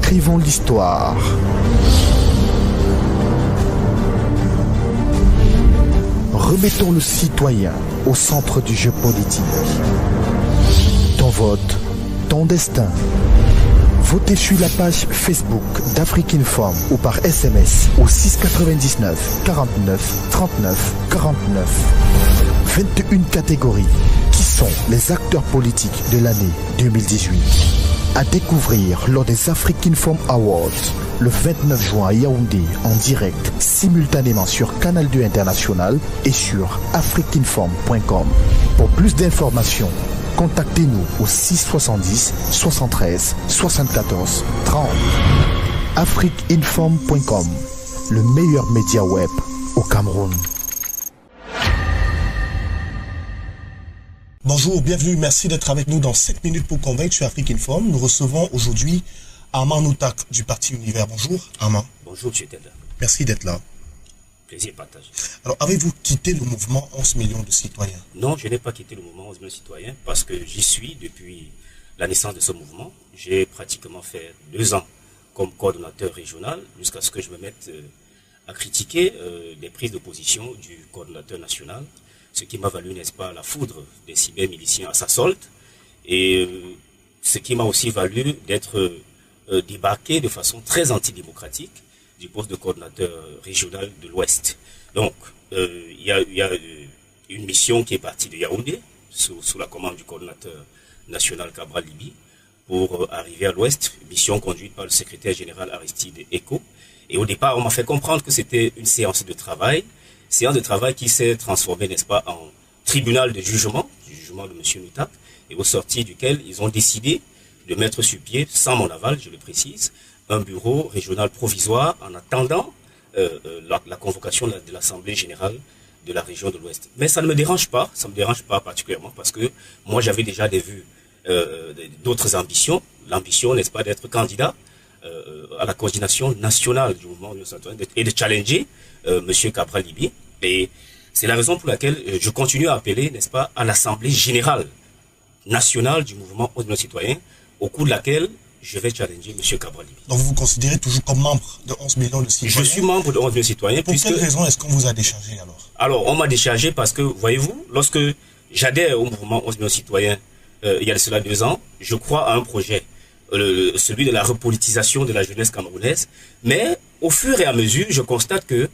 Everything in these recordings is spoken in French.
Réécrivons l'histoire. Remettons le citoyen au centre du jeu politique. Ton vote, ton destin. Votez sur la page Facebook d'Afrique-Inform ou par SMS au 699 49 39 49. 21 catégories qui sont les acteurs politiques de l'année 2018. À découvrir lors des Afrique-Inform Awards le 29 juin à Yaoundé en direct simultanément sur Canal 2 International et sur afriqueinform.com. Pour plus d'informations, contactez-nous au 670 73 74 30. afriqueinform.com, le meilleur média web au Cameroun. Bonjour, bienvenue, merci d'être avec nous dans 7 minutes pour convaincre sur Afrique-Inform. Nous recevons aujourd'hui Armand Noutak du Parti Univers. Bonjour Armand. Bonjour M. Tedda. Merci d'être là. Plaisir partagé. Alors, avez-vous quitté le mouvement 11 millions de citoyens? Non, je n'ai pas quitté le mouvement 11 millions de citoyens parce que j'y suis depuis la naissance de ce mouvement. J'ai pratiquement fait 2 ans comme coordonnateur régional jusqu'à ce que je me mette à critiquer les prises de position du coordonnateur national, ce qui m'a valu, n'est-ce pas, la foudre des cybermiliciens à sa solde, et ce qui m'a aussi valu d'être débarqué de façon très antidémocratique du poste de coordonnateur régional de l'Ouest. Donc, il y a une mission qui est partie de Yaoundé, sous la commande du coordonnateur national Cabral Libi, pour arriver à l'Ouest, mission conduite par le secrétaire général Aristide Eko. Et au départ, on m'a fait comprendre que c'était une séance de travail qui s'est transformée, n'est-ce pas, en tribunal de jugement, du jugement de M. Noutak, et au sortir duquel ils ont décidé de mettre sur pied, sans mon aval, je le précise, un bureau régional provisoire en attendant la convocation de l'Assemblée générale de la région de l'Ouest. Mais ça ne me dérange pas, particulièrement parce que moi j'avais déjà d'autres ambitions. L'ambition, n'est-ce pas, d'être candidat à la coordination nationale du mouvement et de challenger M. Cabral Libi. Et c'est la raison pour laquelle je continue à appeler, n'est-ce pas, à l'Assemblée générale nationale du mouvement 11 millions de citoyens, au cours de laquelle je vais challenger M. Cabral Libi. Donc vous vous considérez toujours comme membre de 11 millions de citoyens? Je suis membre de 11 millions de citoyens. Pour quelle raison est-ce qu'on vous a déchargé alors? Alors, on m'a déchargé parce que, voyez-vous, lorsque j'adhère au mouvement 11 millions de citoyens, il y a de cela 2 ans, je crois à un projet, celui de la repolitisation de la jeunesse camerounaise. Mais au fur et à mesure, je constate que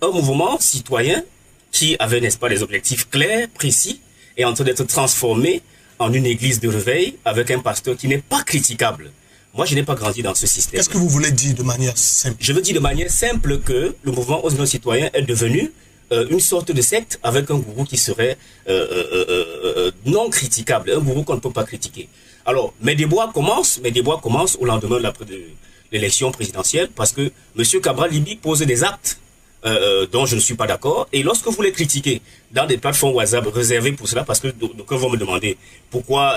un mouvement citoyen qui avait, n'est-ce pas, des objectifs clairs, précis, est en train d'être transformé en une église de réveil avec un pasteur qui n'est pas critiquable. Moi, je n'ai pas grandi dans ce système. Qu'est-ce que vous voulez dire de manière simple? Je veux dire de manière simple que le mouvement 11 millions de citoyens est devenu une sorte de secte avec un gourou qui serait non critiquable, un gourou qu'on ne peut pas critiquer. Alors, mes déboires commencent au lendemain de l'élection présidentielle parce que M. Cabral Libi pose des actes dont je ne suis pas d'accord. Et lorsque vous les critiquez dans des plateformes WhatsApp réservées pour cela, parce que d'aucuns vont me demander pourquoi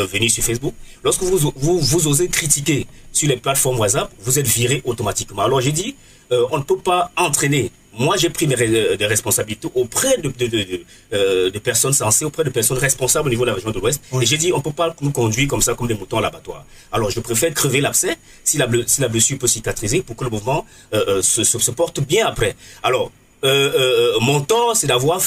venir sur Facebook, lorsque vous osez critiquer sur les plateformes WhatsApp, vous êtes viré automatiquement. Alors j'ai dit, on ne peut pas entraîner. Moi, j'ai pris des responsabilités auprès de personnes sensées, auprès de personnes responsables au niveau de la région de l'Ouest. Oui. Et j'ai dit, on ne peut pas nous conduire comme ça, comme des moutons à l'abattoir. Alors, je préfère crever l'abcès, si la blessure peut cicatriser, pour que le mouvement se porte bien après. Alors, mon tort, c'est d'avoir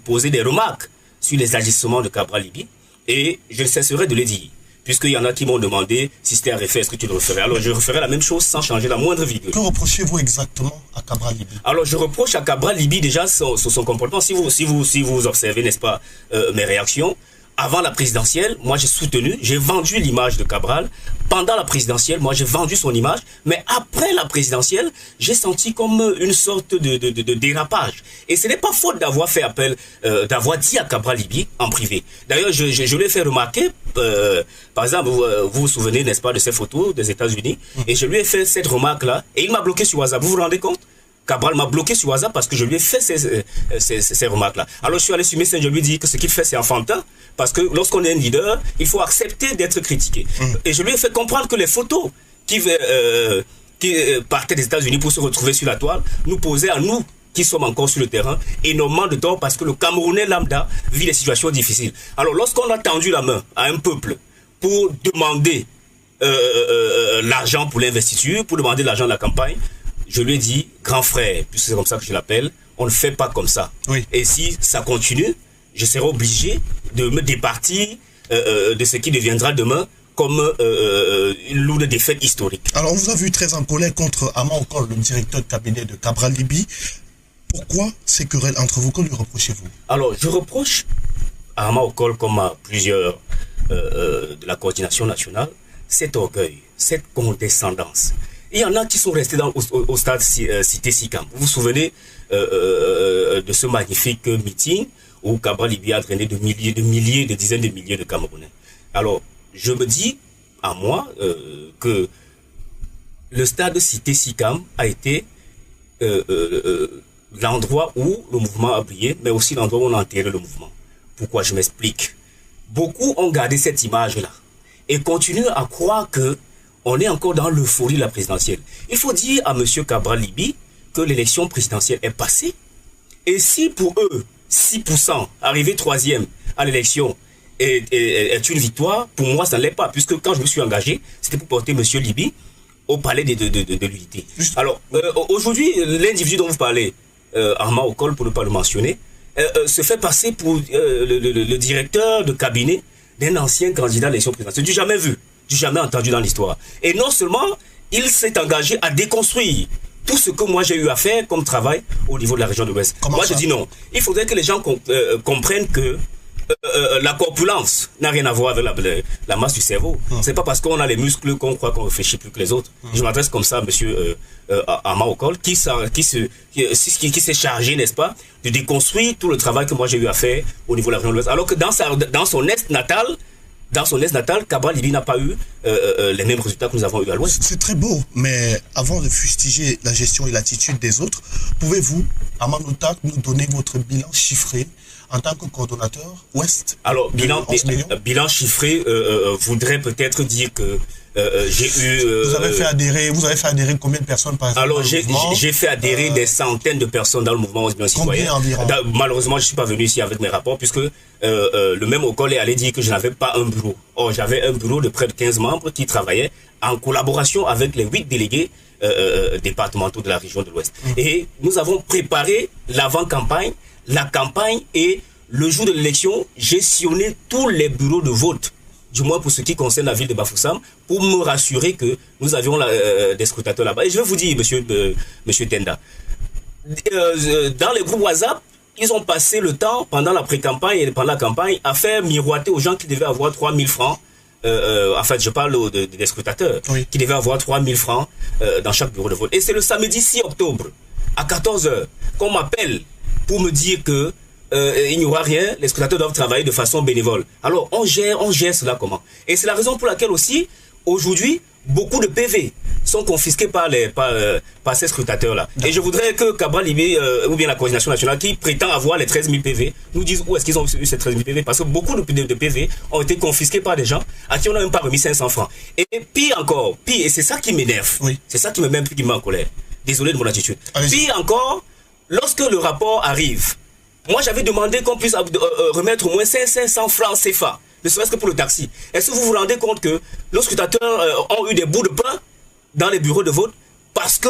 posé des remarques sur les agissements de Cabral Libi, et je ne cesserai de le dire. Puisqu'il y en a qui m'ont demandé si c'était à refaire, est-ce que tu le referais? Alors je referais la même chose sans changer la moindre virgule. Que reprochez-vous exactement à Cabral Libi? Alors je reproche à Cabral Libi déjà son comportement. Si vous observez, n'est-ce pas, mes réactions, avant la présidentielle, moi j'ai vendu l'image de Cabral. Pendant la présidentielle, moi j'ai vendu son image. Mais après la présidentielle, j'ai senti comme une sorte de dérapage. Et ce n'est pas faute d'avoir fait appel, d'avoir dit à Cabral Libi en privé. D'ailleurs, je lui ai fait remarquer, par exemple, vous vous souvenez, n'est-ce pas, de ces photos des États-Unis. Et je lui ai fait cette remarque-là. Et il m'a bloqué sur WhatsApp. Vous vous rendez compte? Cabral m'a bloqué sur WhatsApp parce que je lui ai fait ces remarques-là. Alors je suis allé sur Messenger, je lui ai dit que ce qu'il fait c'est enfantin, parce que lorsqu'on est un leader, il faut accepter d'être critiqué. Et je lui ai fait comprendre que les photos qui partaient des États-Unis pour se retrouver sur la toile nous posaient à nous, qui sommes encore sur le terrain, énormément de tort parce que le Camerounais lambda vit des situations difficiles. Alors lorsqu'on a tendu la main à un peuple pour demander l'argent pour l'investiture, pour demander de l'argent de la campagne, je lui ai dit, grand frère, puisque c'est comme ça que je l'appelle, on ne fait pas comme ça. Oui. Et si ça continue, je serai obligé de me départir de ce qui deviendra demain comme une lourde défaite historique. Alors, on vous a vu très en colère contre Ama Okol, le directeur de cabinet de Cabral Libye. Pourquoi ces querelles entre vous? Que lui reprochez-vous? Alors, je reproche à Ama Okol, comme à plusieurs de la coordination nationale, cet orgueil, cette condescendance. Il y en a qui sont restés au stade cité SICAM. Vous vous souvenez de ce magnifique meeting où Cabral Libye a drainé de dizaines de milliers de Camerounais. Alors, je me dis à moi que le stade cité SICAM a été l'endroit où le mouvement a brillé, mais aussi l'endroit où on a enterré le mouvement. Pourquoi? Je m'explique. Beaucoup ont gardé cette image-là et continuent à croire que on est encore dans l'euphorie de la présidentielle. Il faut dire à M. Cabral Libye que l'élection présidentielle est passée. Et si pour eux, 6%, arriver 3e à l'élection est une victoire, pour moi, ça ne l'est pas. Puisque quand je me suis engagé, c'était pour porter M. Libye au palais de l'unité. Alors, aujourd'hui, l'individu dont vous parlez, Ama Okol, pour ne pas le mentionner, se fait passer pour le directeur de cabinet d'un ancien candidat à l'élection présidentielle. Du jamais vu, du jamais entendu dans l'histoire. Et non seulement, il s'est engagé à déconstruire tout ce que moi j'ai eu à faire comme travail au niveau de la région de l'Ouest. Moi je dis non. Il faudrait que les gens comprennent que la corpulence n'a rien à voir avec la masse du cerveau. C'est pas parce qu'on a les muscles qu'on croit qu'on réfléchit plus que les autres. Je m'adresse comme ça à monsieur Ama Okol qui s'est chargé, n'est-ce pas, de déconstruire tout le travail que moi j'ai eu à faire au niveau de la région de l'Ouest. Alors que dans son est natal, Cabral Libye n'a pas eu les mêmes résultats que nous avons eu à l'Ouest. C'est très beau, mais avant de fustiger la gestion et l'attitude des autres, pouvez-vous, Ama Okol, nous donner votre bilan chiffré en tant que coordonnateur Ouest? Alors, bilan chiffré voudrait peut-être dire que j'ai eu... Vous avez fait adhérer combien de personnes par exemple? Alors, j'ai fait adhérer des centaines de personnes dans le mouvement 11 millions citoyens. Combien environ? Malheureusement, je ne suis pas venu ici avec mes rapports puisque le même Okol est allé dire que je n'avais pas un bureau. Or, j'avais un bureau de près de 15 membres qui travaillaient en collaboration avec les 8 délégués départementaux de la région de l'Ouest. Et nous avons préparé l'avant-campagne, la campagne et le jour de l'élection, j'ai sillonné tous les bureaux de vote, du moins pour ce qui concerne la ville de Bafoussam, pour me rassurer que nous avions des scrutateurs là-bas. Et je vais vous dire, monsieur Tenda, dans les groupes WhatsApp, ils ont passé le temps, pendant la pré-campagne et pendant la campagne, à faire miroiter aux gens qui devaient avoir 3 000 francs. En fait, je parle des scrutateurs, oui, qui devaient avoir 3 000 francs dans chaque bureau de vote. Et c'est le samedi 6 octobre, à 14 h, qu'on m'appelle pour me dire que il n'y aura rien, les scrutateurs doivent travailler de façon bénévole. Alors, on gère cela comment? Et c'est la raison pour laquelle aussi, aujourd'hui, beaucoup de PV sont confisqués par ces scrutateurs-là. Et je voudrais que Cabral Libye, ou bien la coordination nationale, qui prétend avoir les 13 000 PV, nous dise où est-ce qu'ils ont eu ces 13 000 PV, parce que beaucoup de PV ont été confisqués par des gens à qui on n'a même pas remis 500 francs. Et pire encore, et c'est ça qui m'énerve, oui, c'est ça qui me met en colère. Désolé de mon attitude. Pire encore, lorsque le rapport arrive, moi j'avais demandé qu'on puisse remettre au moins 500 francs CFA, ne serait-ce que pour le taxi. Est-ce que vous vous rendez compte que nos scrutateurs ont eu des bouts de pain dans les bureaux de vote parce que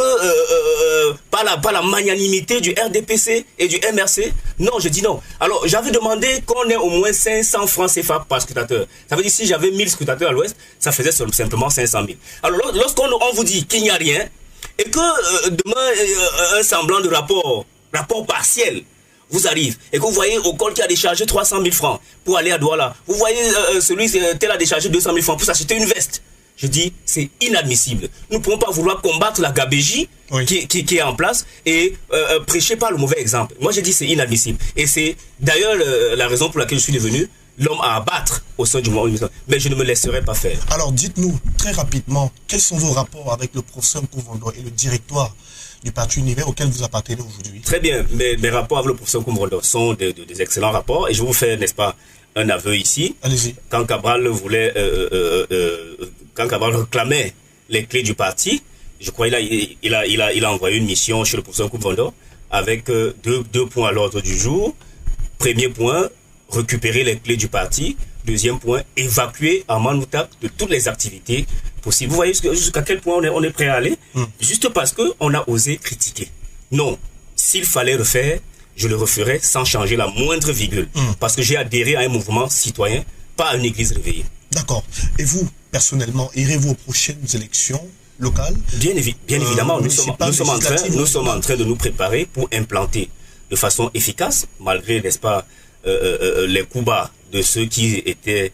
par la magnanimité du RDPC et du MRC? Non, je dis non. Alors j'avais demandé qu'on ait au moins 500 francs CFA par scrutateur. Ça veut dire si j'avais 1000 scrutateurs à l'Ouest, ça faisait simplement 500 000. Alors lorsqu'on vous dit qu'il n'y a rien et que demain un semblant de rapport partiel vous arrive et que vous voyez Okol qui a déchargé 300 000 francs pour aller à Douala, vous voyez celui tel a déchargé 200 000 francs pour s'acheter une veste. Je dis, c'est inadmissible. Nous ne pouvons pas vouloir combattre la gabégie, oui, qui est en place et prêcher par le mauvais exemple. Moi, j'ai dit c'est inadmissible. Et c'est d'ailleurs la raison pour laquelle je suis devenu l'homme à abattre au sein du mouvement. Mais je ne me laisserai pas faire. Alors, dites-nous très rapidement, quels sont vos rapports avec le professeur Kouvondor et le directoire du Parti Univers auquel vous appartenez aujourd'hui? Très bien. Mes rapports avec le professeur Kouvondor sont des excellents rapports. Et je vais vous faire, n'est-ce pas, un aveu ici. Allez-y. Quand Cabral voulait... quand Cabral réclamait les clés du parti, je crois qu'il a envoyé une mission chez le professeur Kouvondor avec deux points à l'ordre du jour. Premier point, récupérer les clés du parti. Deuxième point, évacuer Ama Okol de toutes les activités possible. Vous voyez jusqu'à quel point on est prêt à aller, juste parce qu'on a osé critiquer. Non, s'il fallait refaire, je le referais sans changer la moindre virgule. Parce que j'ai adhéré à un mouvement citoyen, pas à une église réveillée. D'accord. Et vous, personnellement, irez-vous aux prochaines élections locales? Bien évidemment, nous sommes en train de nous préparer pour implanter de façon efficace, malgré, n'est-ce pas, les coups bas de ceux qui étaient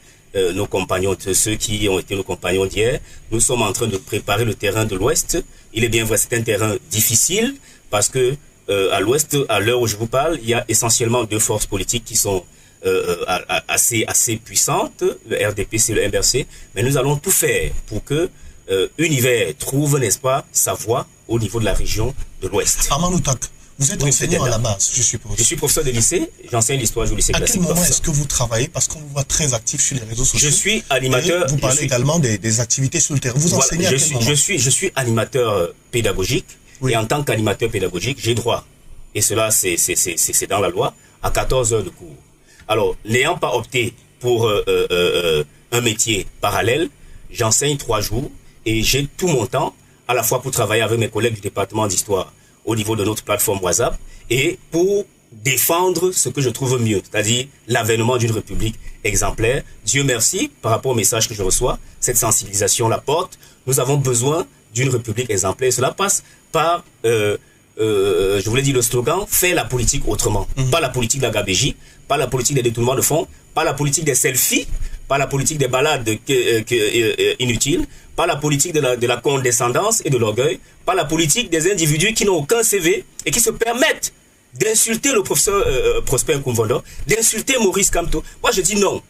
nos compagnons, de ceux qui ont été nos compagnons d'hier. Nous sommes en train de préparer le terrain de l'Ouest. Il est bien vrai, c'est un terrain difficile parce que à l'Ouest, à l'heure où je vous parle, il y a essentiellement deux forces politiques qui sont assez puissantes, le RDPC et le MRC, mais nous allons tout faire pour que Univers trouve, n'est-ce pas, sa voie au niveau de la région de l'Ouest. Armand Outak, vous êtes enseignant à la base, je suppose. Je suis professeur de lycée, j'enseigne l'histoire au lycée classique. À quel moment est-ce que vous travaillez? Parce qu'on vous voit très actif sur les réseaux sociaux. Je suis animateur. Et vous parlez également des activités sur le terrain. Vous enseignez à quel moment? Je suis animateur pédagogique, et en tant qu'animateur pédagogique, j'ai droit, et cela c'est dans la loi, à 14 heures de cours. Alors, n'ayant pas opté pour un métier parallèle, j'enseigne 3 jours et j'ai tout mon temps, à la fois pour travailler avec mes collègues du département d'histoire au niveau de notre plateforme WhatsApp et pour défendre ce que je trouve mieux, c'est-à-dire l'avènement d'une république exemplaire. Dieu merci, par rapport au message que je reçois, cette sensibilisation la porte. Nous avons besoin d'une république exemplaire. Cela passe par, je vous l'ai dit, le slogan « Faire la politique autrement ». Pas la politique de la gabégie, pas la politique des détournements de fonds, pas la politique des selfies, pas la politique des balades inutiles, pas la politique de la condescendance et de l'orgueil, pas la politique des individus qui n'ont aucun CV et qui se permettent d'insulter le professeur Prosper Nkumvondo, d'insulter Maurice Kamto. Moi, je dis non.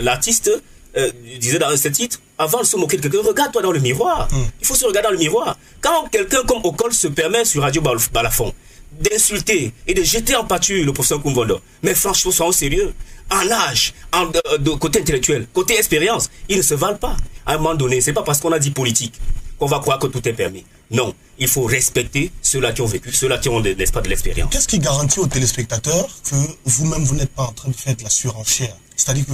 L'artiste disait dans ce titre, avant de se moquer de quelqu'un, regarde-toi dans le miroir. Il faut se regarder dans le miroir. Quand quelqu'un comme Okol se permet sur Radio Balafon d'insulter et de jeter en pâture le professeur Nkumvondo, mais franchement, soyons sérieux. En âge, de côté intellectuel, côté expérience, ils ne se valent pas. À un moment donné, c'est pas parce qu'on a dit politique qu'on va croire que tout est permis. Non, il faut respecter ceux-là qui ont vécu, ceux-là qui ont, n'est-ce pas, de l'expérience. Qu'est-ce qui garantit aux téléspectateurs que vous-même, vous n'êtes pas en train de faire de la surenchère? C'est-à-dire que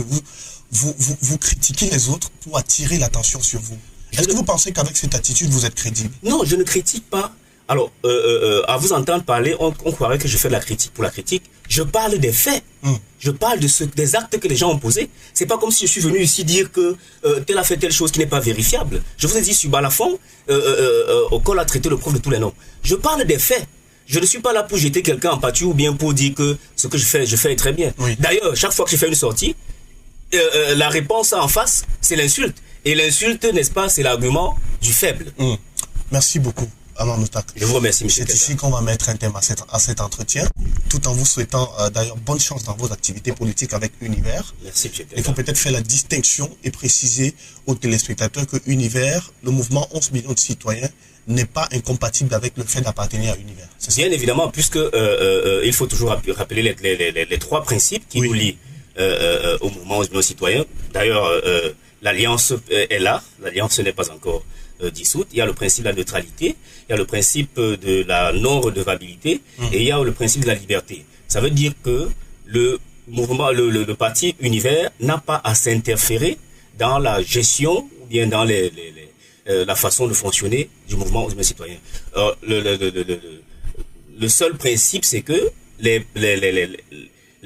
vous critiquez les autres pour attirer l'attention sur vous. Est-ce que vous pensez qu'avec cette attitude, vous êtes crédible? Non, je ne critique pas. Alors, à vous entendre parler, on croirait que je fais de la critique pour la critique. Je parle des faits. Je parle des actes que les gens ont posés. C'est pas comme si je suis venu ici dire que tel a fait telle chose qui n'est pas vérifiable. Je vous ai dit sur Balafon, Okol a traité le prof de tous les noms. Je parle des faits. Je ne suis pas là pour jeter quelqu'un en pâture ou bien pour dire que ce que je fais très bien. Oui. D'ailleurs, chaque fois que je fais une sortie, la réponse en face, c'est l'insulte. Et l'insulte, n'est-ce pas, c'est l'argument du faible. Merci beaucoup. Armand Outak. Je vous remercie, M. C'est ici qu'on va mettre un thème à cet entretien, tout en vous souhaitant d'ailleurs bonne chance dans vos activités politiques avec Univers. Merci, M. Il faut peut-être faire la distinction et préciser aux téléspectateurs que Univers, le mouvement 11 millions de citoyens, n'est pas incompatible avec le fait d'appartenir à Univers. Bien évidemment, puisque il faut toujours rappeler les 3 principes qui nous lient au mouvement 11 millions de citoyens. D'ailleurs, l'alliance est là, l'alliance n'est pas encore dissoute. Il y a le principe de la neutralité, il y a le principe de la non-redevabilité et il y a le principe de la liberté. Ça veut dire que le mouvement, le parti Univers n'a pas à s'interférer dans la gestion ou bien dans la façon de fonctionner du mouvement 11 millions de citoyens. Le seul principe, c'est que les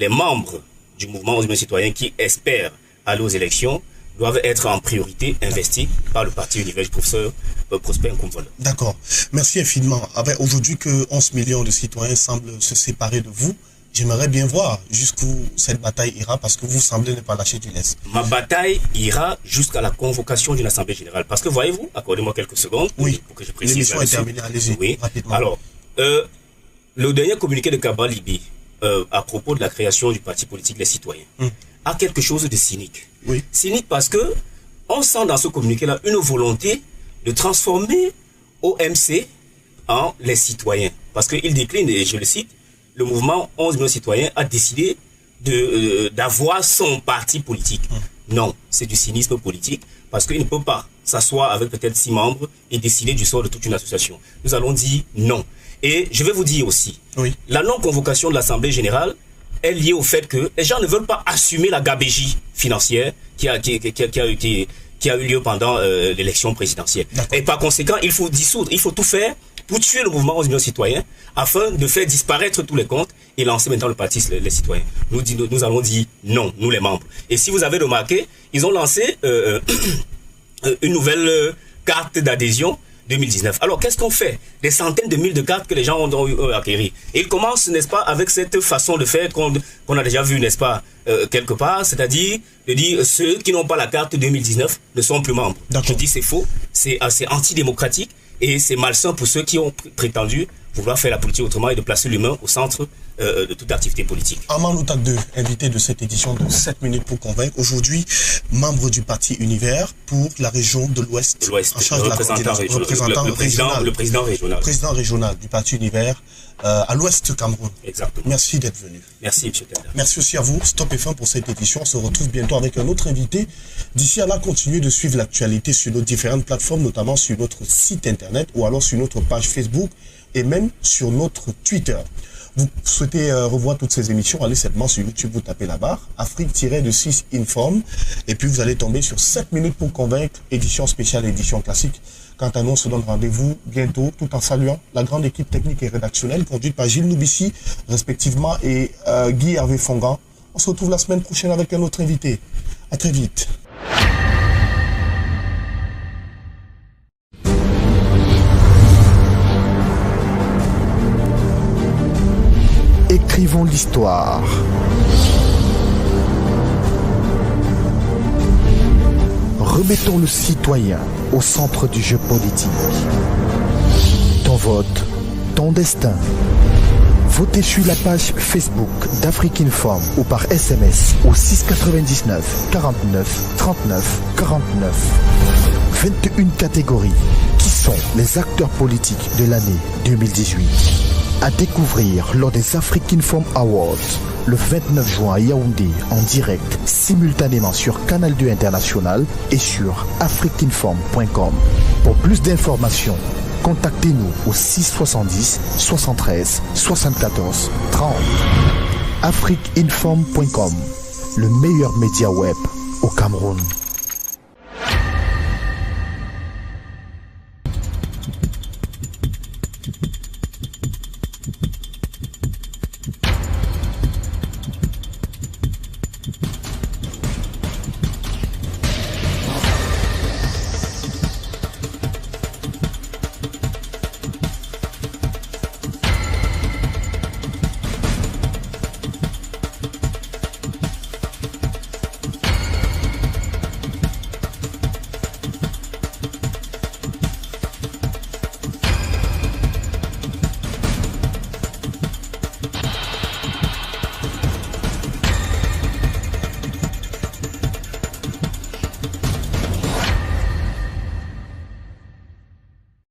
membres du mouvement 11 millions de citoyens qui espèrent aller aux élections doivent être en priorité investis par le parti Univers du professeur Prosper Nkumvondo. D'accord. Merci infiniment. Aujourd'hui que 11 millions de citoyens semblent se séparer de vous, j'aimerais bien voir jusqu'où cette bataille ira parce que vous semblez ne pas lâcher du lest. Ma bataille ira jusqu'à la convocation d'une assemblée générale. Parce que voyez-vous, accordez-moi quelques secondes pour que je précise. L'émission est terminée, allez-y, rapidement. Alors, le dernier communiqué de Kaba Libi à propos de la création du parti politique Les Citoyens a quelque chose de cynique. Cynique parce que on sent dans ce communiqué-là une volonté de transformer OMC en les citoyens. Parce qu'il décline, et je le cite, le mouvement 11 millions de citoyens a décidé d'avoir son parti politique. Non, c'est du cynisme politique parce qu'il ne peut pas s'asseoir avec peut-être 6 membres et décider du sort de toute une association. Nous allons dire non. Et je vais vous dire aussi, la non-convocation de l'Assemblée générale est liée au fait que les gens ne veulent pas assumer la gabégie financière qui qui a eu lieu pendant l'élection présidentielle. Et par conséquent, il faut dissoudre, il faut tout faire pour tuer le mouvement 11 millions de citoyens afin de faire disparaître tous les comptes et lancer maintenant le parti les citoyens. Nous allons dire non, nous les membres. Et si vous avez remarqué, ils ont lancé une nouvelle carte d'adhésion 2019. Alors, qu'est-ce qu'on fait? Des centaines de mille de cartes que les gens ont acquéries. Et ils commencent, n'est-ce pas, avec cette façon de faire qu'on a déjà vu, n'est-ce pas, quelque part, c'est-à-dire de dire ceux qui n'ont pas la carte 2019 ne sont plus membres. Je dis c'est faux, c'est antidémocratique et c'est malsain pour ceux qui ont prétendu vouloir faire la politique autrement et de placer l'humain au centre de toute activité politique. Armand Loutak II, invité de cette édition de 7 minutes pour convaincre, aujourd'hui membre du parti Univers pour la région de l'Ouest, en charge de la coordination, le président régional. Président régional du parti Univers à l'Ouest du Cameroun. Exactement. Merci d'être venu. Merci, M. Tenda. Merci aussi à vous. Stop et fin pour cette édition. On se retrouve bientôt avec un autre invité. D'ici à là, continuez de suivre l'actualité sur nos différentes plateformes, notamment sur notre site internet ou alors sur notre page Facebook et même sur notre Twitter. Vous souhaitez revoir toutes ces émissions, allez simplement sur YouTube, vous tapez la barre Afrique-6 Informe et puis vous allez tomber sur 7 minutes pour convaincre, édition spéciale, édition classique. Quant à nous, on se donne rendez-vous bientôt, tout en saluant la grande équipe technique et rédactionnelle conduite par Gilles Noubissi, respectivement, et Guy Hervé Fongan. On se retrouve la semaine prochaine avec un autre invité. À très vite. Écrivons l'histoire. Remettons le citoyen au centre du jeu politique. Ton vote, ton destin. Votez sur la page Facebook d'Afrique Informe ou par SMS au 699 49 39 49. 21 catégories qui sont les acteurs politiques de l'année 2018. À découvrir lors des Afrique Informe Awards le 29 juin à Yaoundé en direct simultanément sur Canal 2 International et sur afriqueinforme.com. Pour plus d'informations, contactez-nous au 670 73 74 30. afriqueinforme.com, le meilleur média web au Cameroun.